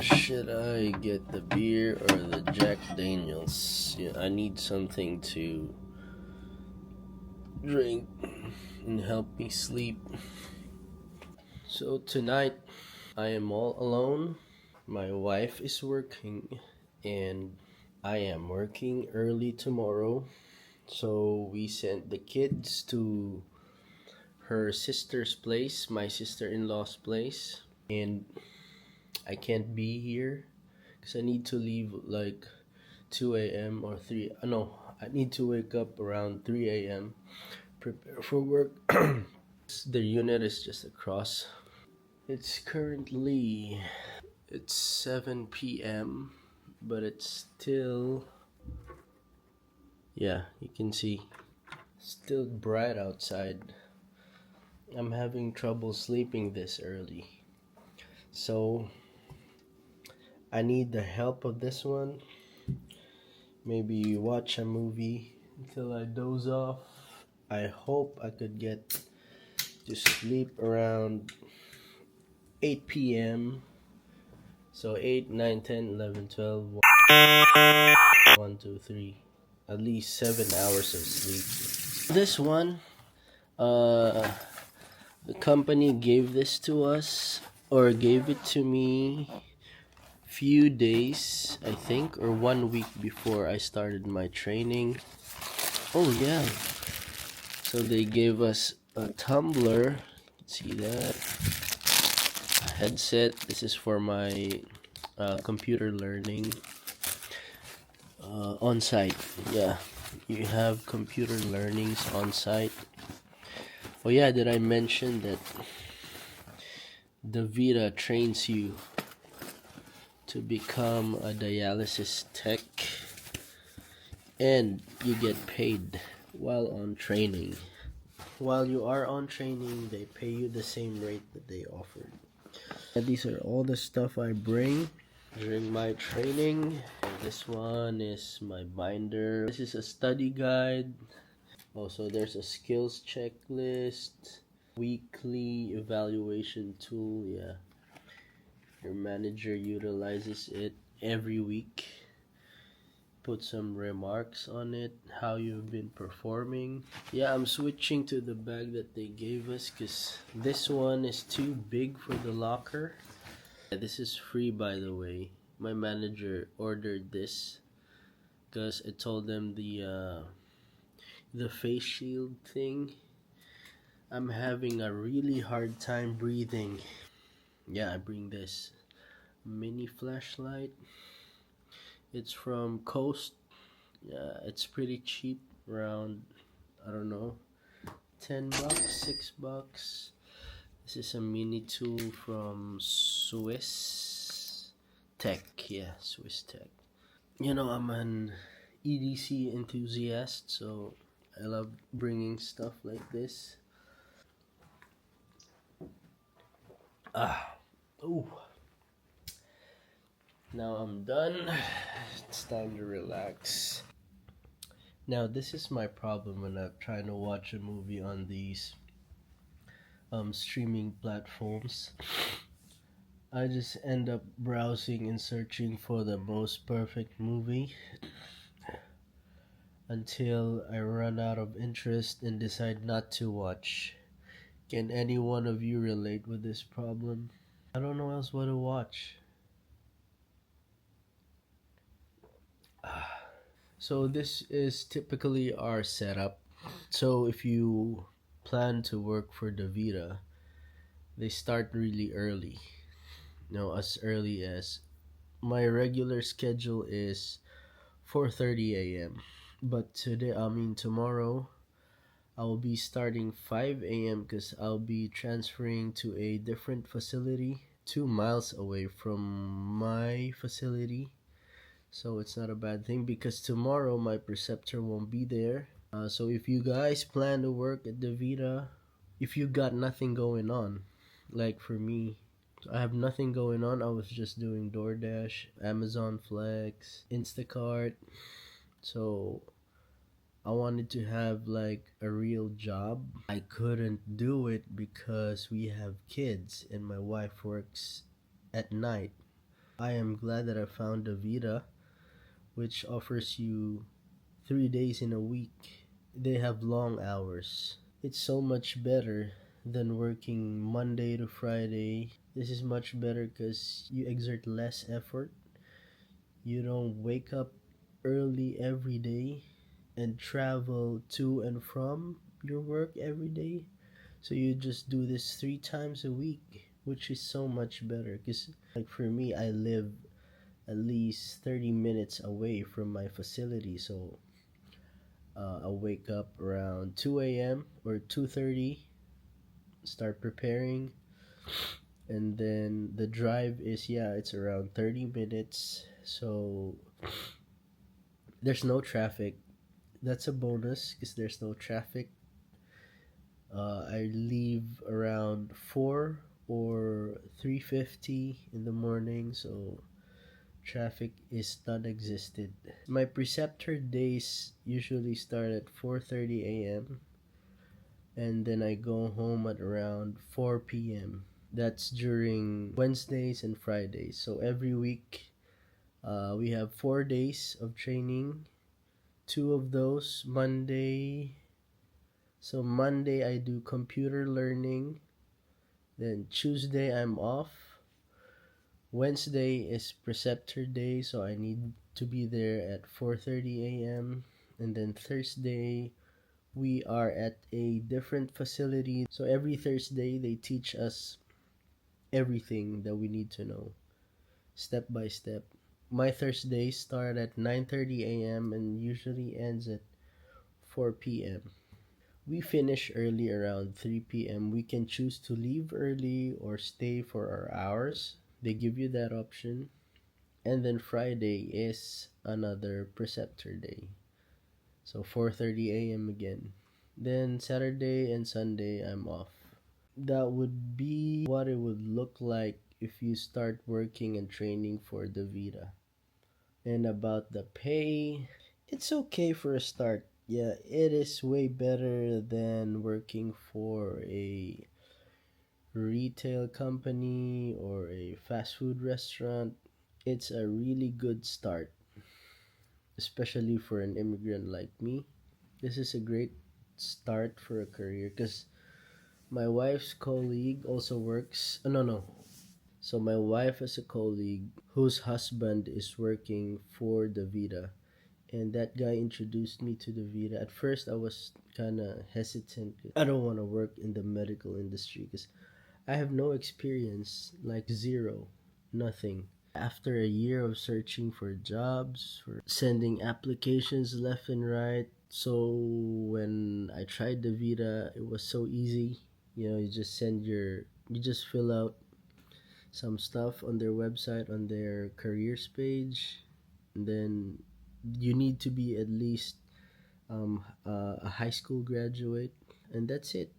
Should I get the beer or the Jack Daniels? Yeah, I need something to drink and help me sleep. So tonight I am all alone. My wife is working and I am working early tomorrow. So we sent the kids to her sister's place, my sister-in-law's place, and I can't be here because I need to leave like 2 a.m. or 3. No, I need to wake up around 3 a.m. Prepare for work. The unit is just across. It's currently 7 p.m. but it's still, yeah, you can see still bright outside. I'm having trouble sleeping this early. So I need the help of this one. Maybe watch a movie until I doze off. I hope I could get to sleep around 8 p.m. So 8, 9, 10, 11, 12, 1, 2, 3. At least 7 hours of sleep. This one, the company gave this to us, or gave it to me few days, I think, or 1 week before I started my training. Oh yeah. So they gave us a tumbler. See that? A headset. This is for my computer learning on site. Yeah, you have computer learnings on site. Oh yeah, did I mention that the Vita trains you to become a dialysis tech, and you get paid while on training. While you are on training, they pay you the same rate that they offered. And these are all the stuff I bring during my training. This one is my binder. This is a study guide. Also, there's a skills checklist, weekly evaluation tool. Yeah, your manager utilizes it every week. Put some remarks on it, how you've been performing. Yeah, I'm switching to the bag that they gave us because this one is too big for the locker. Yeah, this is free, by the way. My manager ordered this because I told them the face shield thing. I'm having a really hard time breathing. Yeah, I bring this mini flashlight. It's from Coast. Yeah, it's pretty cheap, around, I don't know, $10, $6. This is a mini tool from Swiss Tech. Yeah, Swiss Tech. You know, I'm an EDC enthusiast, so I love bringing stuff like this. Ooh. Now I'm done. It's time to relax. Now, this is my problem when I'm trying to watch a movie on these streaming platforms. I just end up browsing and searching for the most perfect movie until I run out of interest and decide not to watch. Can any one of you relate with this problem? I don't know else what to watch. So this is typically our setup. So if you plan to work for Davita, they start really early. As early as my regular schedule is 4:30 a.m. But tomorrow, I will be starting 5 a.m. because I'll be transferring to a different facility 2 miles away from my facility. So it's not a bad thing because tomorrow my preceptor won't be there. So if you guys plan to work at the Vita, if you got nothing going on, like for me, I have nothing going on. I was just doing DoorDash, Amazon Flex, Instacart. So I wanted to have like a real job. I couldn't do it because we have kids and my wife works at night. I am glad that I found the Vita, which offers you 3 days in a week. They have long hours. It's so much better than working Monday to Friday. This is much better because you exert less effort. You don't wake up early every day and travel to and from your work every day. So you just do this 3 times a week, which is so much better. Because, like, for me, I live at least 30 minutes away from my facility. So I wake up around 2 a.m. or 2:30, start preparing, and then the drive is, yeah, it's around 30 minutes. So there's no traffic. That's a bonus because there's no traffic. I leave around 4 or 3:50 in the morning, so traffic is non-existent. My preceptor days usually start at 4:30 a.m. and then I go home at around 4 p.m. That's during Wednesdays and Fridays. So every week, we have 4 days of training. Two of those Monday. So Monday I do computer learning. Then Tuesday I'm off. Wednesday is preceptor day, so I need to be there at 4:30 a.m. And then Thursday we are at a different facility. So every Thursday they teach us everything that we need to know, step by step. My Thursdays start at 9:30 a.m. and usually ends at 4 p.m. We finish early around 3 p.m. We can choose to leave early or stay for our hours. They give you that option. And then Friday is another preceptor day. So 4:30 a.m. again. Then Saturday and Sunday I'm off. That would be what it would look like if you start working and training for the Vita. And about the pay, it's okay for a start. Yeah, it is way better than working for a retail company or a fast food restaurant. It's a really good start, especially for an immigrant like me. This is a great start for a career because my wife's colleague also works. No, no. So my wife has a colleague whose husband is working for the Vita, and that guy introduced me to the Vita. At first, I was kind of hesitant. I don't want to work in the medical industry because I have no experience, like zero, nothing. After a year of searching for jobs, for sending applications left and right, so when I tried the Vita, it was so easy. You just fill out some stuff on their website, on their careers page, and then you need to be at least a high school graduate, and that's it.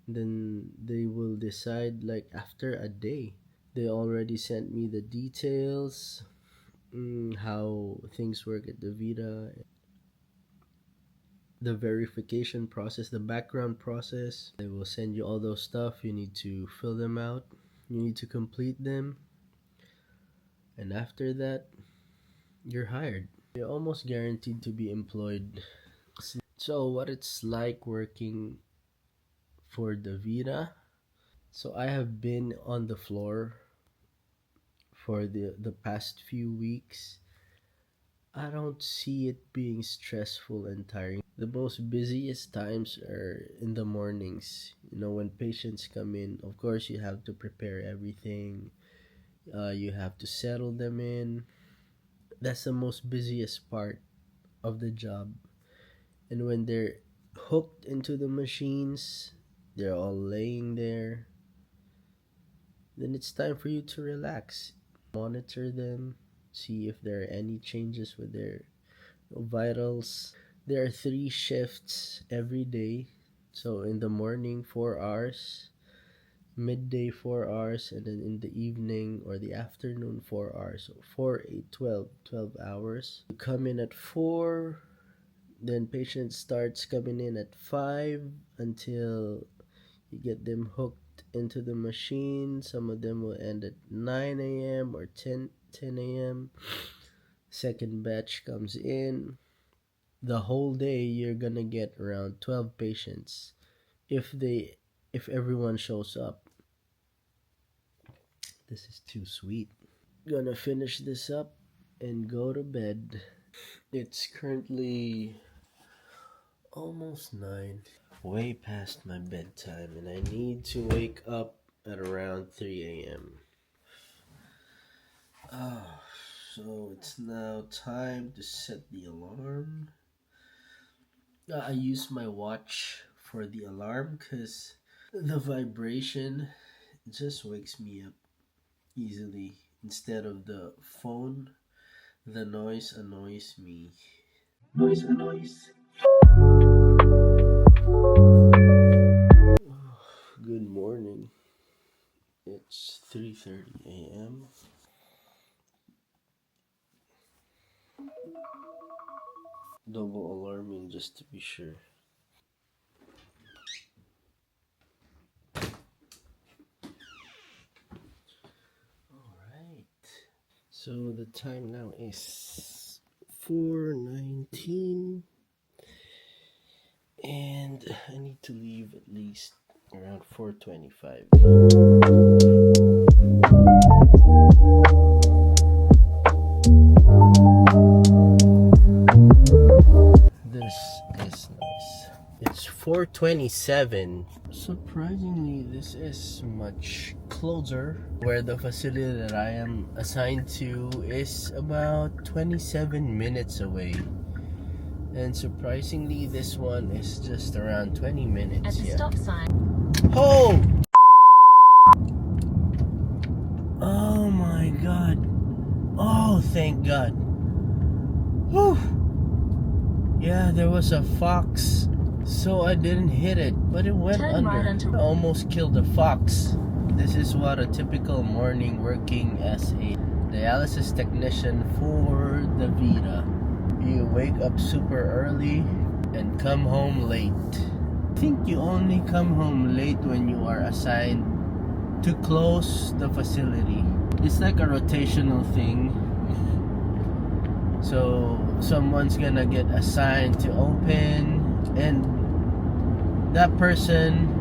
Then they will decide, like, after a day. They already sent me the details, how things work at the Vita, the verification process, the background process. They will send you all those stuff. You need to fill them out. You need to complete them. And after that, you're hired. You're almost guaranteed to be employed. So, what it's like working for the Vita? So, I have been on the floor for the past few weeks. I don't see it being stressful and tiring. The most busiest times are in the mornings. When patients come in, of course, you have to prepare everything. You have to settle them in. That's the most busiest part of the job. And when they're hooked into the machines, they're all laying there, then it's time for you to relax. Monitor them, see if there are any changes with their vitals. There are 3 shifts every day. So in the morning, 4 hours, midday, 4 hours, and then in the evening or the afternoon, 4 hours. So 4, 8, 12, 12 hours. You come in at 4, then patient starts coming in at 5 until you get them hooked into the machine. Some of them will end at 9 a.m. or 10 a.m. Second batch comes in. The whole day you're gonna get around 12 patients if everyone shows up. This is too sweet. Gonna finish this up and go to bed. It's currently almost 9. Way past my bedtime, and I need to wake up at around 3 a.m. So it's now time to set the alarm. I use my watch for the alarm because the vibration just wakes me up easily. Instead of the phone, the noise annoys me. Noise. Good morning. It's 3:30 a.m. Double alarming just to be sure. Alright. So the time now is 4:19. And I need to leave at least around 4:25. This is nice. It's 4:27. Surprisingly, this is much closer. Where the facility that I am assigned to is about 27 minutes away. And surprisingly, this one is just around 20 minutes. At the stop sign. Oh! Oh my god. Oh, thank god. Whew. Yeah, there was a fox, so I didn't hit it, but it went Turn under. right onto... I almost killed a fox. This is what a typical morning working as a dialysis technician for the Vita. You wake up super early and come home late. I think you only come home late when you are assigned to close the facility. It's like a rotational thing. So someone's gonna get assigned to open, and that person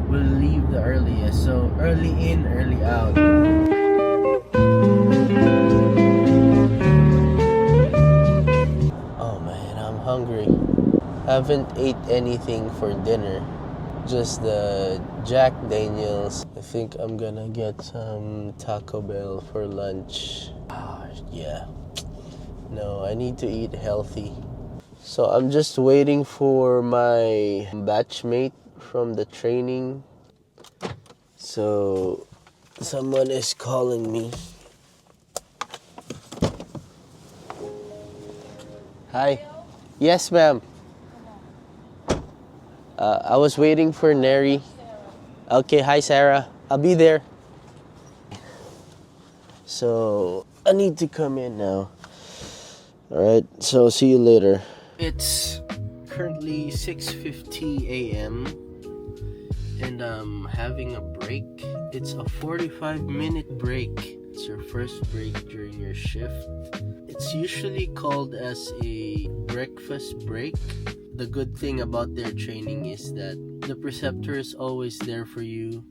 will leave the earliest. So early in, early out. Oh man, I'm hungry. Haven't ate anything for dinner. Just the Jack Daniels. I think I'm gonna get some Taco Bell for lunch. Yeah. No, I need to eat healthy. So I'm just waiting for my batchmate from the training. So someone is calling me. Hi. Yes, ma'am. I was waiting for Neri. Okay, hi Sarah. I'll be there. So I need to come in now. Alright, so see you later. It's currently 6:50 a.m. and I'm having a break. It's a 45-minute break. It's your first break during your shift. It's usually called as a breakfast break. The good thing about their training is that the preceptor is always there for you.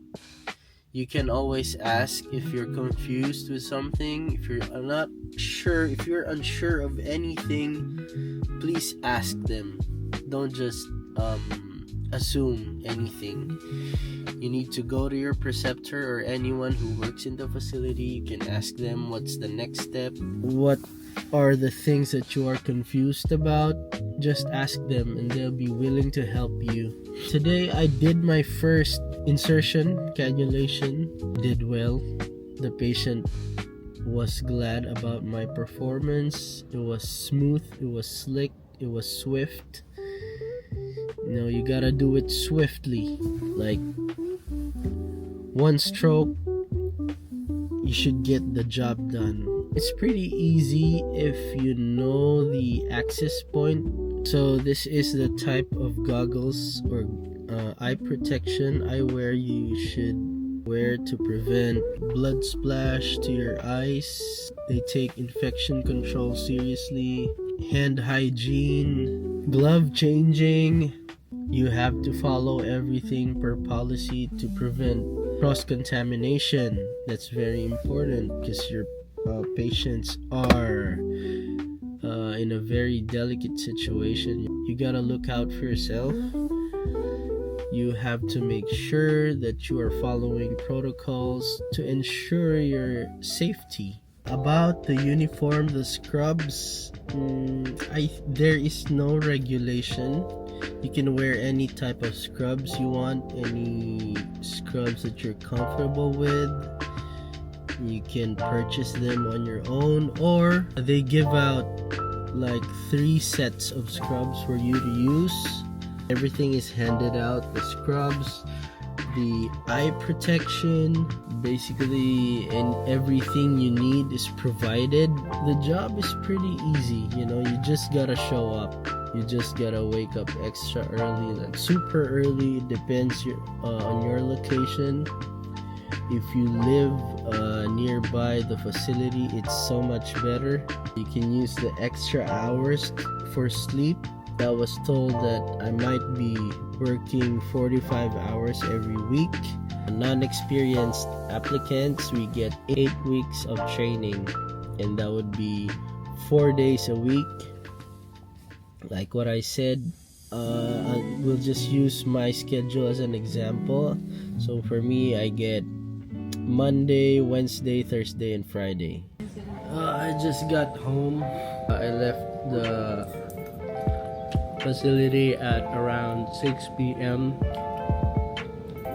You can always ask if you're confused with something. If you're not sure, if you're unsure of anything, please ask them. Don't just assume anything. You need to go to your preceptor or anyone who works in the facility. You can ask them what's the next step. What are the things that you are confused about? Just ask them and they'll be willing to help you. Today I did my first insertion, cannulation. Did well. The patient was glad about my performance. It was smooth, it was slick, it was swift. You know, you gotta do it swiftly. Like one stroke, you should get the job done. It's pretty easy if you know the access point. So this is the type of goggles or eye protection, eyewear you should wear to prevent blood splash to your eyes. They take infection control seriously. Hand hygiene, glove changing. You have to follow everything per policy to prevent cross-contamination. That's very important because your patients are in a very delicate situation. You gotta look out for yourself. You have to make sure that you are following protocols to ensure your safety. About the uniform, the scrubs, there is no regulation. You can wear any type of scrubs you want, any scrubs that you're comfortable with. You can purchase them on your own, or they give out like 3 sets of scrubs for you to use. Everything is handed out, the scrubs, the eye protection, basically, and everything you need is provided. The job is pretty easy, you just gotta show up. You just gotta wake up extra early, like super early. It depends on your location. If you live nearby the facility, it's so much better. You can use the extra hours for sleep. I was told that I might be working 45 hours every week. Non-experienced applicants, we get 8 weeks of training, and that would be 4 days a week. Like what I said, we'll just use my schedule as an example. So for me, I get Monday, Wednesday, Thursday, and Friday. I just got home. I left the facility at around 6 p.m.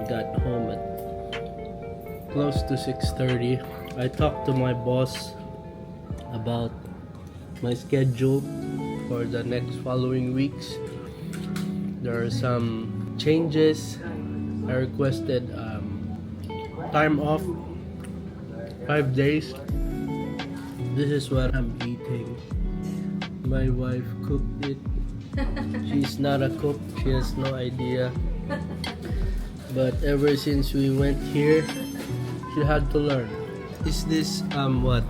Got home at close to 6:30. I talked to my boss about my schedule for the next following weeks. There are some changes. I requested time off 5 days. This is what I'm eating. My wife cooked it. She's not a cook, she has no idea. But ever since we went here, she had to learn. Is this what?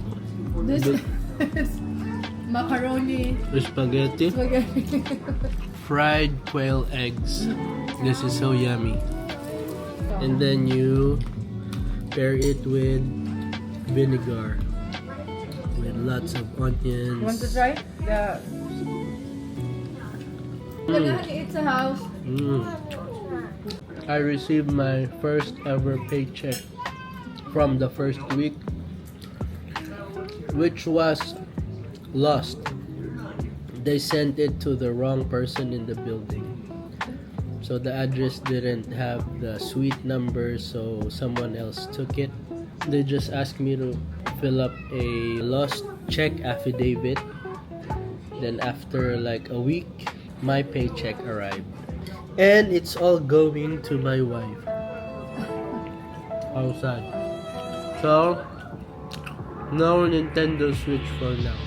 This is macaroni. Spaghetti? Spaghetti. Fried quail eggs. This is so yummy. And then you pair it with vinegar with lots of onions. Want to try? It's a house. I received my first ever paycheck from the first week, which was lost. They sent it to the wrong person in the building. So the address didn't have the suite number, so someone else took it. They just asked me to fill up a lost check affidavit. Then after like a week, my paycheck arrived. And it's all going to my wife. How sad. So, no Nintendo Switch for now.